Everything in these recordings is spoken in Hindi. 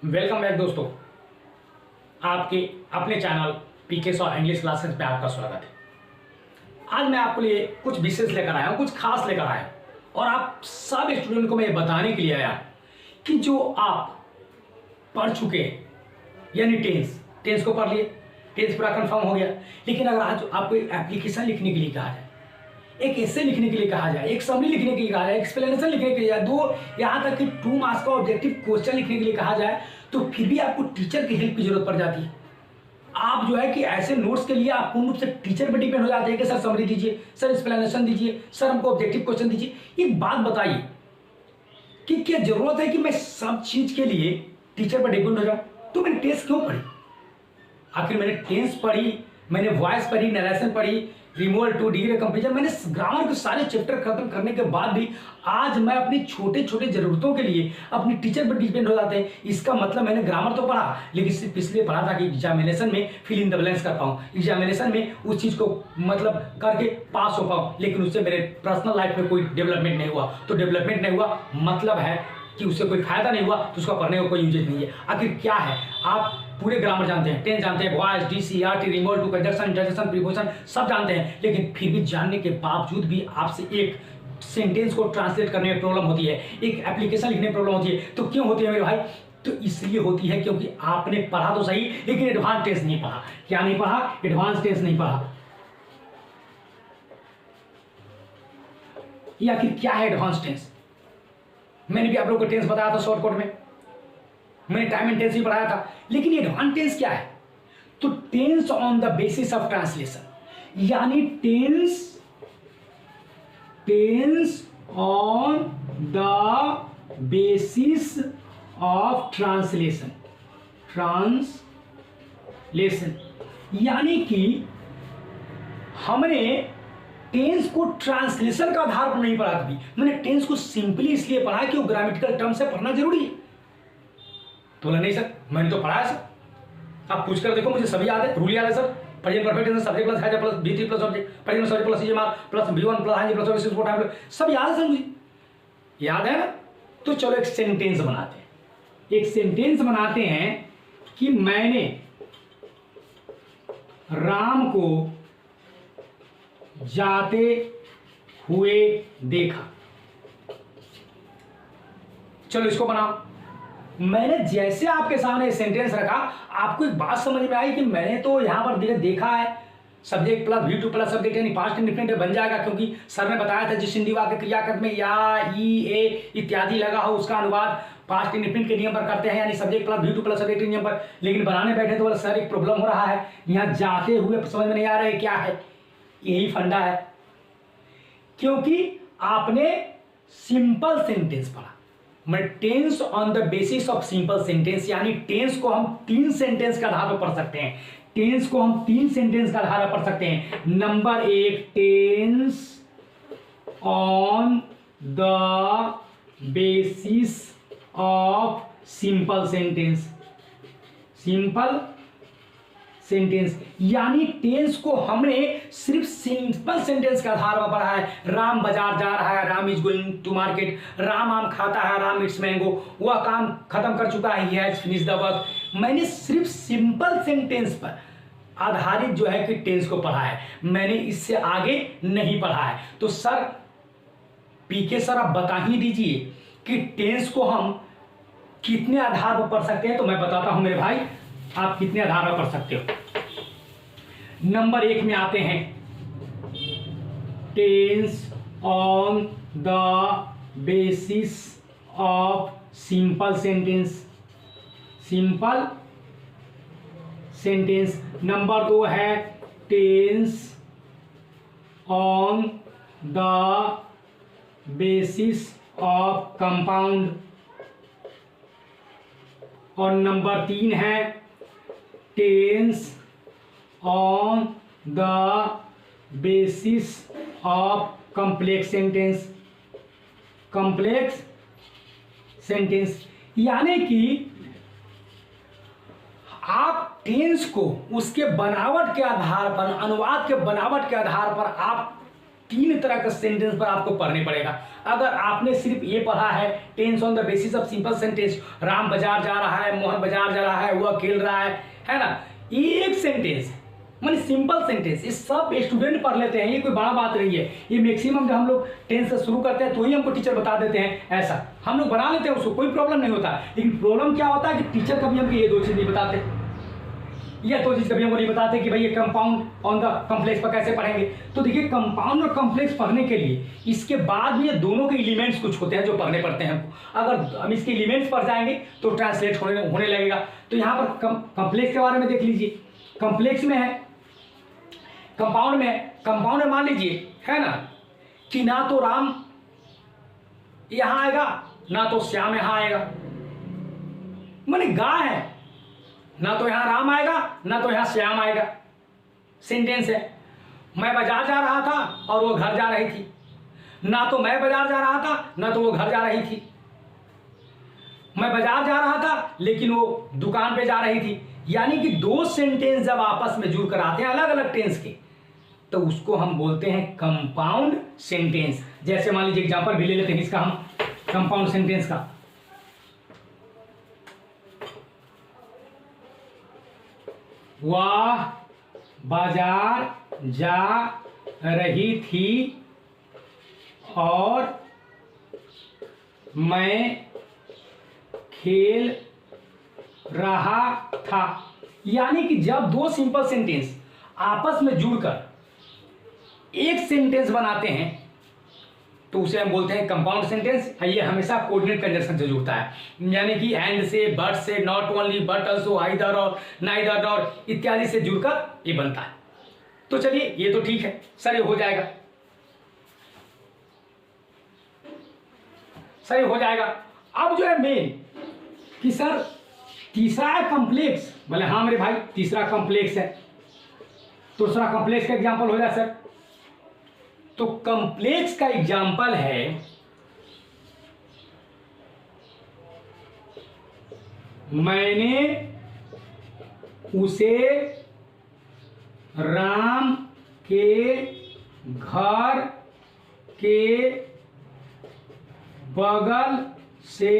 वेलकम बैक दोस्तों। आपके अपने channel PK Saw English classes पे आपका स्वागत है। आज मैं आपके लिए कुछ विशेष लेकर आया हूँ, कुछ खास लेकर आया हूँ और आप सब स्टूडेंट को मैं ये बताने के लिए आया कि जो आप पढ़ चुके हैं, यानी टेंस को पढ़ लिए, टेंस पूरा कंफर्म हो गया, लेकिन अगर आज आपको एप्लीकेशन लिखने के लिए कहा जाए, एक एसे लिखने के लिए कहा जाए, एक समरी लिखने के लिए कहा जाए, एक्सप्लेनेशन लिखने के लिए कहा जाए, दो यहाँ तक कि 2 मार्क्स का ऑब्जेक्टिव क्वेश्चन लिखने के लिए कहा जाए, तो फिर भी आपको टीचर की हेल्प की जरूरत पड़ जाती है। आप जो है कि ऐसे नोट्स के लिए आप पूर्ण रूप से टीचर पर डिपेंड हो जाते हैं कि सर समरी दीजिए, सर एक्सप्लेनेशन दीजिए, सर हमको ऑब्जेक्टिव क्वेश्चन दीजिए। एक बात बताइए कि क्या जरूरत है कि मैं सब चीज के लिए टीचर पर डिपेंड हो जाऊं? तो मैंने टेंस क्यों पढ़ी? आखिर मैंने टेंस पढ़ी, मैंने वॉइस पढ़ी, नरेशन पढ़ी, रिमूवल टू डिग्री कंपेरिजन, मैंने ग्रामर के सारे चैप्टर खत्म करने के बाद भी आज मैं अपनी छोटे छोटे जरूरतों के लिए अपनी टीचर पर डिपेंड हो जाते हैं। इसका मतलब मैंने ग्रामर तो पढ़ा, लेकिन सिर्फ इसलिए पढ़ा था कि एग्जामिनेशन में फिल इन द ब्लैंक्स कर पाऊँ, एग्जामिनेशन में उस चीज़ को मतलब करके पास हो पाऊँ, लेकिन उससे मेरे पर्सनल लाइफ में कोई डेवलपमेंट नहीं हुआ। तो डेवलपमेंट नहीं हुआ मतलब है कि उससे कोई फायदा नहीं हुआ, तो उसका पढ़ने का कोई यूज नहीं है। आखिर क्या है? आप पूरे ग्रामर जानते हैं, टेंस जानते हैं, voice, DC, RT, removal to, conjunction, interjection, preposition सब जानते हैं, लेकिन फिर भी जानने के बावजूद भी आपसे एक सेंटेंस को ट्रांसलेट करने में प्रॉब्लम होती है, एक एप्लीकेशन लिखने में प्रॉब्लम होती है। तो क्यों होती है मेरे भाई? तो इसलिए होती है क्योंकि आपने पढ़ा तो सही, लेकिन एडवांस टेंस नहीं पढ़ा। क्या नहीं पढ़ा? एडवांस टेंस नहीं पढ़ा। या आखिर क्या है एडवांस टेंस? मैंने भी आप लोगों को टेंस बताया था शॉर्टकट में, मैंने टाइम एंड टेंस भी पढ़ाया था, लेकिन एडवांस टेंस क्या है? तो tense on the basis of translation, यानी tense on the basis of translation, यानी कि हमने टेंस को ट्रांसलेशन का आधार पर नहीं पढ़ा कभी। मैंने टेंस को सिंपली इसलिए पढ़ा कि वो ग्रामेटिकल टर्म से पढ़ना जरूरी है। तो बोला नहीं सर मैंने तो पढ़ा है सर। आप पूछ कर देखो, मुझे सभी याद है, रूल याद है sir. Present perfect tense subject plus has plus बी3 plus object, present subject plus is मार plus V one plus has plus object को टाइम सब याद है सर, मुझे याद है ना। तो चलो एक सेंटेंस बनाते हैं, एक सेंटेंस बनाते हैं कि मैंने राम को जाते हुए देखा। चलो इसको बनाओ। मैंने जैसे आपके सामने सेंटेंस रखा, आपको एक बात समझ में आई कि मैंने तो यहां पर देखा है, subject plus V2 plus subject यानी पास्ट इंडिफिनिट बन जाएगा, क्योंकि सर ने बताया था जिस हिंदी वाक्य क्रियाकर्म में या, ई, ए इत्यादि लगा हो उसका अनुवाद पास्ट इंडिफिनिट के नियम पर करते हैं, यानी subject plus V2 plus subject के नियम पर। लेकिन बनाने बैठे तो सर एक प्रॉब्लम हो रहा है, यहाँ जाते हुए समझ में नहीं आ रहा है क्या है। यही फंडा है, क्योंकि आपने सिंपल सेंटेंस पढ़ा। मैं tense on the basis of simple sentence, यानी टेंस को हम 3 सेंटेंस के आधार पर पढ़ सकते हैं। टेंस को हम 3 सेंटेंस का आधार पर पढ़ सकते हैं। Number 1, tense on the basis of simple sentence, simple sentence यानी टेंस को हमने सिर्फ सिंपल सेंटेंस के आधार पर पढ़ा है। राम बाजार जा रहा है, Ram is going to market, Ram आम खाता है, राम इट्स मैंगो, वह काम खत्म कर चुका है, he has finished the work. मैंने सिर्फ सिंपल सेंटेंस पर आधारित जो है कि टेंस को पढ़ा है, मैंने इससे आगे नहीं पढ़ा है। तो सर पीके सर आप बता ही दीजिए कि टेंस को हम कितने आधार पर पढ़ सकते हैं। तो मैं बताता हूं मेरे भाई, आप कितने आधार पर पढ़ सकते हो। नंबर 1 में आते हैं tense on the basis of simple sentence, simple sentence. Number 2 है tense on the basis of compound, और नंबर 3 है tense on the basis of complex sentence, complex sentence. यानी कि आप टेंस को उसके बनावट के आधार पर, अनुवाद के बनावट के आधार पर आप 3 तरह के सेंटेंस पर आपको पढ़ने पड़ेगा। अगर आपने सिर्फ ये पढ़ा है tense on the basis of simple sentence, Ram बाजार जा रहा है, मोहन बाजार जा रहा है, वह खेल रहा है ना, ये एक सेंटेंस है, माने सिंपल सेंटेंस, ये सब स्टूडेंट पढ़ लेते हैं, ये कोई बड़ा बात नहीं है। ये मैक्सिमम जब हम लोग टेंस से शुरू करते हैं तो ही हमको टीचर बता देते हैं, ऐसा हम लोग बना लेते हैं, उसको कोई प्रॉब्लम नहीं होता। लेकिन प्रॉब्लम क्या होता है कि टीचर कभी हमको ये दो चीज़ नहीं बताते, या तो चीज़ कभी हमको नहीं बताते कि भाई ये कंपाउंड ऑन द कॉम्प्लेक्स पर कैसे पढ़ेंगे। तो देखिए कंपाउंड और कॉम्प्लेक्स पढ़ने के लिए इसके बाद भी ये दोनों के एलिमेंट्स कुछ होते हैं जो पढ़ने पड़ते हैं हमको। अगर हम इसके एलिमेंट्स पढ़ जाएंगे तो ट्रांसलेट होने लगेगा। तो यहाँ पर कॉम्प्लेक्स के बारे में देख लीजिए, कॉम्प्लेक्स में है, कंपाउंड में मान लीजिए है ना कि ना तो राम यहां आएगा ना तो श्याम यहां आएगा, माने गाय है, ना तो यहां राम आएगा ना तो यहां श्याम आएगा। सेंटेंस है, मैं बाजार जा रहा था और वो घर जा रही थी, ना तो मैं बाजार जा रहा था ना तो वो घर जा रही थी। मैं बाजार जा रहा था लेकिन वो दुकान पे जा रही थी। यानी कि दो सेंटेंस जब आपस में जुड़कर आते हैं अलग अलग टेंस के, तो उसको हम बोलते हैं कंपाउंड सेंटेंस। जैसे मान लीजिए एग्जांपल भी ले लेते हैं इसका हम कंपाउंड सेंटेंस का। वह बाजार जा रही थी और मैं खेल रहा था। यानी कि जब दो सिंपल सेंटेंस आपस में जुड़कर एक सेंटेंस बनाते हैं तो उसे हम बोलते हैं कंपाउंड सेंटेंस। ये हमेशा कोऑर्डिनेट कंजंक्शन से जुड़ता है, यानी कि एंड से, बट से, not only but also, either और, नाइदर नॉर इत्यादि से जुड़कर ये बनता है। तो चलिए ये तो ठीक है सर, ये हो जाएगा, सही हो जाएगा। अब जो है मेन कि सर तीसरा है कॉम्प्लेक्स, बोले हाँ मेरे भाई तीसरा कॉम्प्लेक्स है, दूसरा कॉम्प्लेक्स का एग्जांपल हो जाए सर। तो कॉम्प्लेक्स का एग्जांपल है मैंने उसे राम के घर के बगल से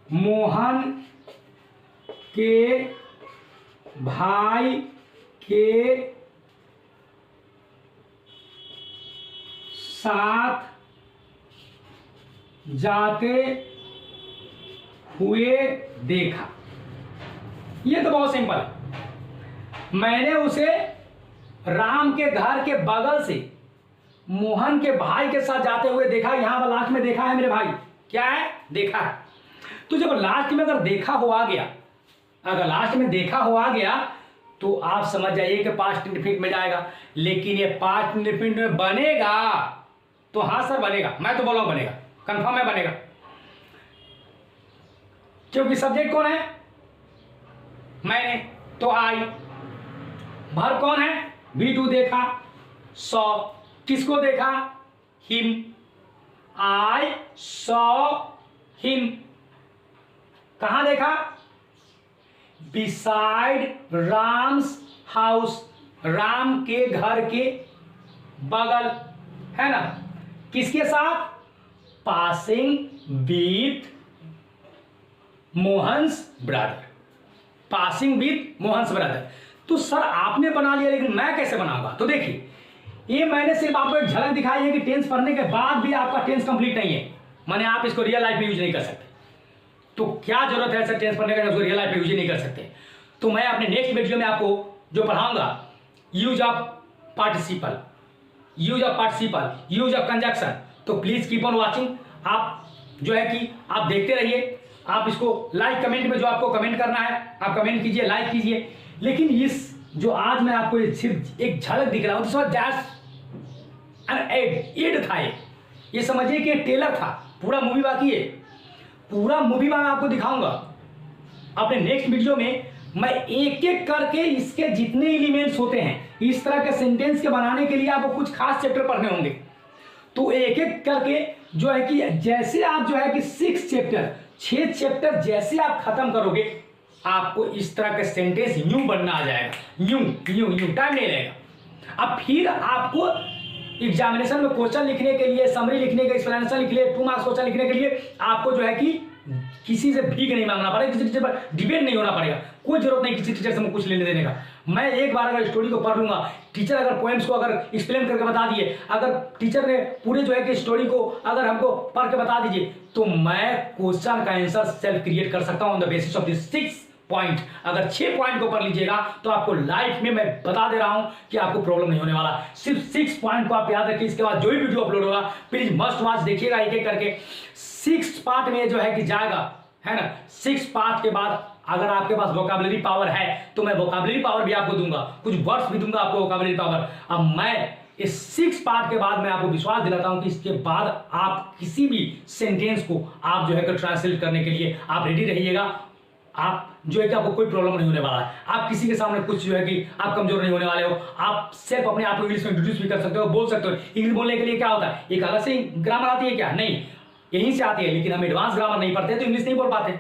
मोहन के भाई के साथ जाते हुए देखा। ये तो बहुत सिंपल है। मैंने उसे राम के घर के बगल से मोहन के भाई के साथ जाते हुए देखा। यहां पर लास्ट में देखा है मेरे भाई, क्या है? देखा है। तो जब लास्ट में अगर देखा हो आ गया, अगर लास्ट में देखा हो आ गया तो आप समझ जाइए कि पास्ट इंडेफिनिट में जाएगा। लेकिन ये पास्ट इंडेफिनिट में बनेगा तो हाँ सर बनेगा, मैं तो बोल रहा हूं बनेगा, कंफर्म है बनेगा, क्योंकि सब्जेक्ट कौन है? मैंने, तो आई। भर कौन है? V2 देखा, सॉ। किसको देखा? हिम। I saw him. कहां देखा? बिसाइड राम्स हाउस, राम के घर के बगल, है ना। किसके साथ? Passing with Mohan's brother, passing with Mohan's brother. तो सर आपने बना लिया, लेकिन मैं कैसे बनाऊंगा? तो देखिए, ये मैंने सिर्फ आपको एक झलक दिखाई है कि टेंस पढ़ने के बाद भी आपका टेंस कंप्लीट नहीं है, माने आप इसको रियल लाइफ में यूज नहीं कर सकते। तो क्या जरूरत है सर टेंस पढ़ने का, उसको रियल लाइफ में यूज नहीं कर सकते? तो मैं अपने नेक्स्ट वीडियो में आपको जो पढ़ाऊंगा, use of participle, use of participle, use of conjunction. तो प्लीज कीप ऑन वॉचिंग। आप जो है कि आप देखते रहिए। आप इसको लाइक कमेंट में जो आपको कमेंट करना है आप कमेंट कीजिए, लाइक कीजिए। लेकिन इस जो आज मैं आपको सिर्फ एक झलक दिख रहा हूं, एड था ये समझिए कि टेलर था, पूरा मूवी बाकी है। पूरा मूवी मैं आपको दिखाऊंगा अपने नेक्स्ट वीडियो में। मैं एक एक करके इसके जितने एलिमेंट्स होते हैं इस तरह के सेंटेंस के बनाने के लिए आपको कुछ खास चैप्टर पढ़ने होंगे। तो एक एक करके जो है कि जैसे आप जो है कि 6 चैप्टर जैसे आप खत्म करोगे, आपको इस तरह के सेंटेंस यूं बनना आ जाएगा, यूं यूं यूं, टाइम नहीं लगेगा। अब फिर आपको एग्जामिनेशन में क्वेश्चन लिखने के लिए, समरी लिखने के, एक्सप्लेनेशन लिखने के लिए, 2 मार्क्स क्वेश्चन लिखने के लिए आपको जो है कि किसी से भीख नहीं मांगना पड़ेगा, किसी टीचर पर डिपेंड नहीं होना पड़ेगा। कोई जरूरत नहीं किसी टीचर से कुछ लेने देने का। मैं एक बार अगर स्टोरी को पढ़ लूंगा, टीचर अगर पोएम्स को अगर एक्सप्लेन करके बता दिए, अगर टीचर ने पूरे जो है कि स्टोरी को अगर हमको पढ़ के बता दीजिए, तो मैं क्वेश्चन का आंसर सेल्फ क्रिएट कर सकता हूं on the basis of this 6 point. अगर 6 पॉइंट को पढ़ लीजिएगा तो आपको लाइफ में मैं बता दे रहा हूं कि आपको प्रॉब्लम नहीं होने वाला। सिर्फ 6 पॉइंट को आप याद रखिए। इसके बाद जो भी वीडियो अपलोड होगा प्लीज मस्ट वॉच देखिएगा एक एक करके। 6 पार्ट में जो है कि जाएगा, है ना। 6 पार्ट के बाद अगर आपके पास वोकैबुलरी पावर है तो मैं वोकैबुलरी पावर भी आपको दूंगा, कुछ वर्ड्स भी दूंगा आपको वोकैबुलरी पावर। अब मैं इस 6 पार्ट के बाद मैं आपको विश्वास दिलाता हूं कि इसके बाद आप किसी भी सेंटेंस को आप जो है कि ट्रांसलेट करने के लिए आप रेडी रहिएगा। आप जो है कि आपको कोई प्रॉब्लम नहीं होने वाला है। आप किसी के सामने कुछ जो है कि आप कमजोर नहीं होने वाले हो। आप सिर्फ अपने आप को इंग्लिश में इंट्रोड्यूस भी कर सकते हो, बोल सकते हो। इंग्लिश बोलने के लिए क्या होता है, एक अलग से ग्रामर आती है क्या? नहीं, यहीं से आती है, लेकिन हम एडवांस ग्रामर नहीं पढ़ते तो इंग्लिश नहीं बोल पाते।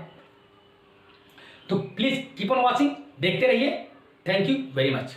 तो प्लीज कीप ऑन वॉचिंग, देखते रहिए। Thank you very much.